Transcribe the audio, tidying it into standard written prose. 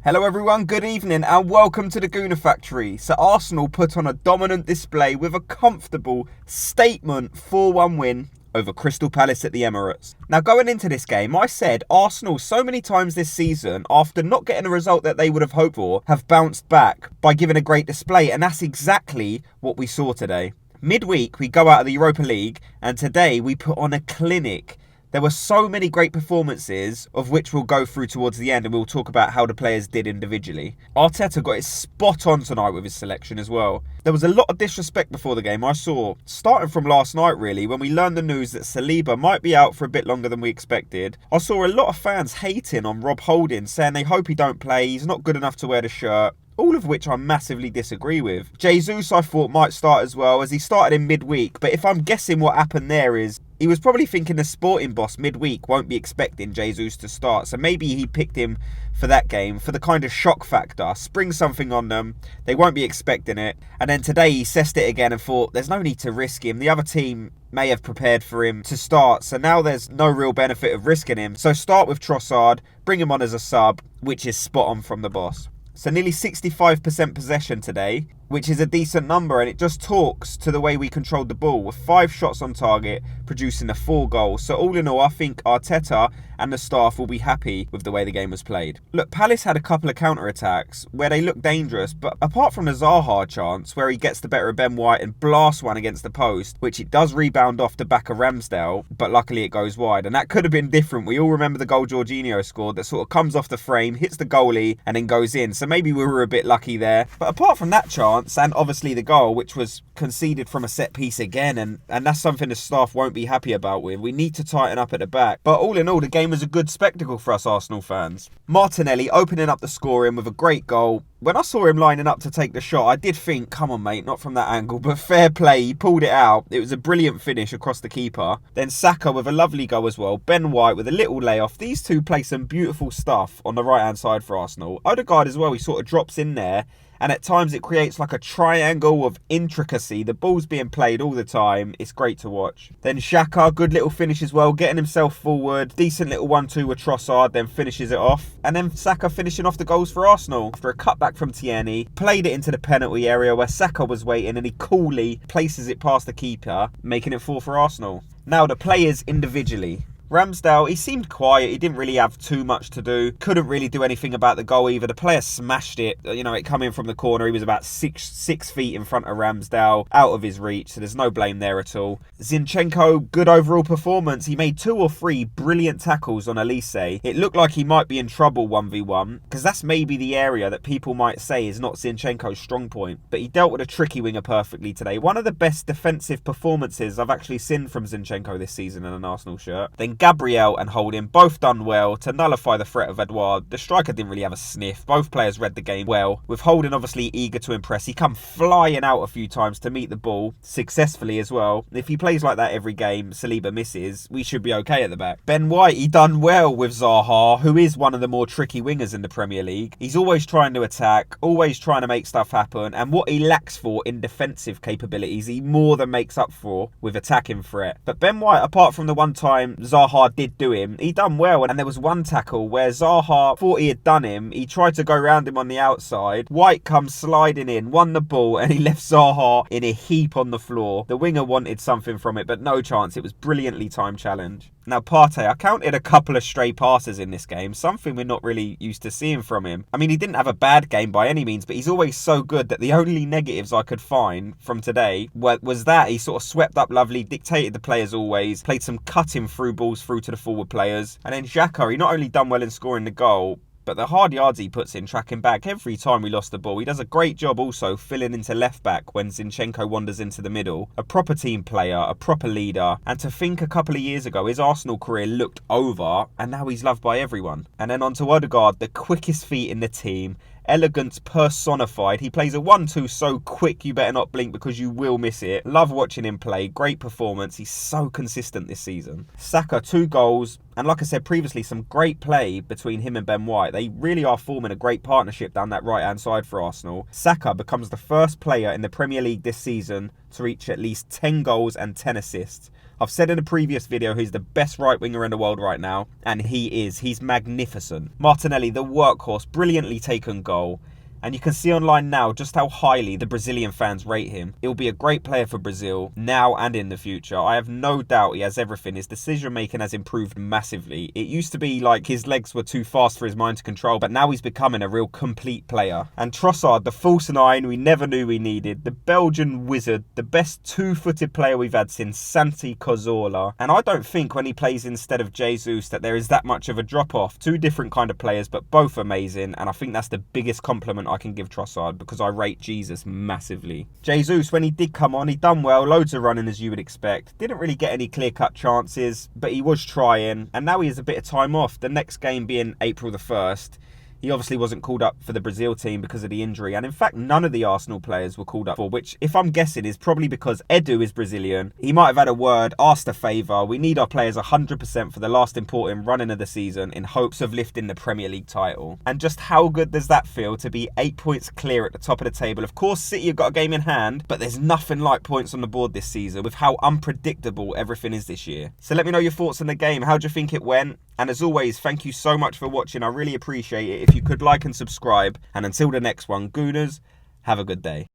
Hello everyone, good evening and welcome to the Gooner Factory. So Arsenal put on a dominant display with a comfortable statement 4-1 win over Crystal Palace at the Emirates. Now going into this game, I said Arsenal so many times this season, after not getting a result that they would have hoped for, have bounced back by giving a great display, and that's exactly what we saw today. Midweek we go out of the Europa League and today we put on a clinic. There were so many great performances, of which we'll go through towards the end, and we'll talk about how the players did individually. Arteta got it spot on tonight with his selection as well. There was a lot of disrespect before the game I saw, starting from last night really, when we learned the news that Saliba might be out for a bit longer than we expected. I saw a lot of fans hating on Rob Holding, saying they hope he don't play, he's not good enough to wear the shirt. All of which I massively disagree with. Jesus I thought might start as well, as he started in midweek, but if I'm guessing what happened there is he was probably thinking the sporting boss midweek won't be expecting Jesus to start, so maybe he picked him for that game for the kind of shock factor, spring something on them, they won't be expecting it. And then today he assessed it again and thought there's no need to risk him, the other team may have prepared for him to start, so now there's no real benefit of risking him. So start with Trossard, bring him on as a sub, which is spot on from the boss. So nearly 65% possession today, which is a decent number, and it just talks to the way we controlled the ball, with 5 shots on target, producing the 4 goals. So all in all, I think Arteta and the staff will be happy with the way the game was played. Look, Palace had a couple of counter-attacks where they looked dangerous, but apart from the Zaha chance, where he gets the better of Ben White and blasts one against the post, which it does rebound off the back of Ramsdale, but luckily it goes wide, and that could have been different. We all remember the goal Jorginho scored that sort of comes off the frame, hits the goalie, and then goes in. So maybe we were a bit lucky there. But apart from that chance, and obviously the goal, which was conceded from a set piece again, and that's something the staff won't be happy about with. We need to tighten up at the back. But all in all, the game was a good spectacle for us Arsenal fans. Martinelli opening up the scoring with a great goal. When I saw him lining up to take the shot, I did think, come on mate, not from that angle, but fair play, he pulled it out. It was a brilliant finish across the keeper. Then Saka with a lovely goal as well. Ben White with a little layoff. These two play some beautiful stuff on the right hand side for Arsenal. Odegaard as well, he sort of drops in there, and at times it creates like a triangle of intricacy. The ball's being played all the time. It's great to watch. Then Saka, good little finish as well, getting himself forward. Decent little 1-2 with Trossard, then finishes it off. And then Saka finishing off the goals for Arsenal. After a cutback from Tierney, played it into the penalty area where Saka was waiting, and he coolly places it past the keeper, making it 4 for Arsenal. Now the players individually. Ramsdale, he seemed quiet. He didn't really have too much to do. Couldn't really do anything about the goal either. The player smashed it. You know, it coming from the corner. He was about six feet in front of Ramsdale, out of his reach. So there's no blame there at all. Zinchenko, good overall performance. He made 2 or 3 brilliant tackles on Elise. It looked like he might be in trouble 1v1, because that's maybe the area that people might say is not Zinchenko's strong point. But he dealt with a tricky winger perfectly today. One of the best defensive performances I've actually seen from Zinchenko this season in an Arsenal shirt. Then Gabriel and Holding both done well to nullify the threat of Edouard. The striker didn't really have a sniff. Both players read the game well, with Holding obviously eager to impress. He come flying out a few times to meet the ball successfully as well. If he plays like that every game, Saliba misses, we should be okay at the back. Ben White, he done well with Zaha, who is one of the more tricky wingers in the Premier League. He's always trying to attack, always trying to make stuff happen, and what he lacks for in defensive capabilities, he more than makes up for with attacking threat. But Ben White, apart from the one time Zaha did do him, he done well, and there was one tackle where Zaha thought he had done him. He tried to go around him on the outside. White comes sliding in, won the ball, and he left Zaha in a heap on the floor. The winger wanted something from it, but no chance. It was brilliantly timed challenge. Now Partey, I counted a couple of stray passes in this game, something we're not really used to seeing from him. I mean, he didn't have a bad game by any means, but he's always so good that the only negatives I could find from today was that he sort of swept up lovely, dictated the players always, played some cutting through balls through to the forward players. And then Xhaka, he not only done well in scoring the goal, but the hard yards he puts in tracking back every time we lost the ball. He does a great job also filling into left back when Zinchenko wanders into the middle. A proper team player, a proper leader. And to think a couple of years ago his Arsenal career looked over, and now he's loved by everyone. And then on to Odegaard, the quickest feet in the team. Elegance personified. He plays a 1-2 so quick you better not blink because you will miss it. Love watching him play. Great performance. He's so consistent this season. Saka, 2 goals. And like I said previously, some great play between him and Ben White. They really are forming a great partnership down that right-hand side for Arsenal. Saka becomes the first player in the Premier League this season to reach at least 10 goals and 10 assists. I've said in a previous video he's the best right winger in the world right now, and he is. He's magnificent. Martinelli, the workhorse, brilliantly taken goal. And you can see online now just how highly the Brazilian fans rate him. He'll be a great player for Brazil now and in the future. I have no doubt he has everything. His decision making has improved massively. It used to be like his legs were too fast for his mind to control, but now he's becoming a real complete player. And Trossard, the false nine we never knew we needed, the Belgian wizard, the best two-footed player we've had since Santi Cazorla. And I don't think when he plays instead of Jesus that there is that much of a drop-off. Two different kind of players, but both amazing. And I think that's the biggest compliment I can give Trossard, because I rate Jesus massively. Jesus, when he did come on, he done well, loads of running as you would expect. Didn't really get any clear-cut chances, but he was trying, and now he has a bit of time off. The next game being April the 1st. He obviously wasn't called up for the Brazil team because of the injury. And in fact, none of the Arsenal players were called up for, which, if I'm guessing, is probably because Edu is Brazilian. He might have had a word, asked a favour. We need our players 100% for the last important running of the season in hopes of lifting the Premier League title. And just how good does that feel to be 8 points clear at the top of the table? Of course, City have got a game in hand, but there's nothing like points on the board this season with how unpredictable everything is this year. So let me know your thoughts on the game. How do you think it went? And as always, thank you so much for watching. I really appreciate it. If you could like and subscribe. And until the next one, Gooners, have a good day.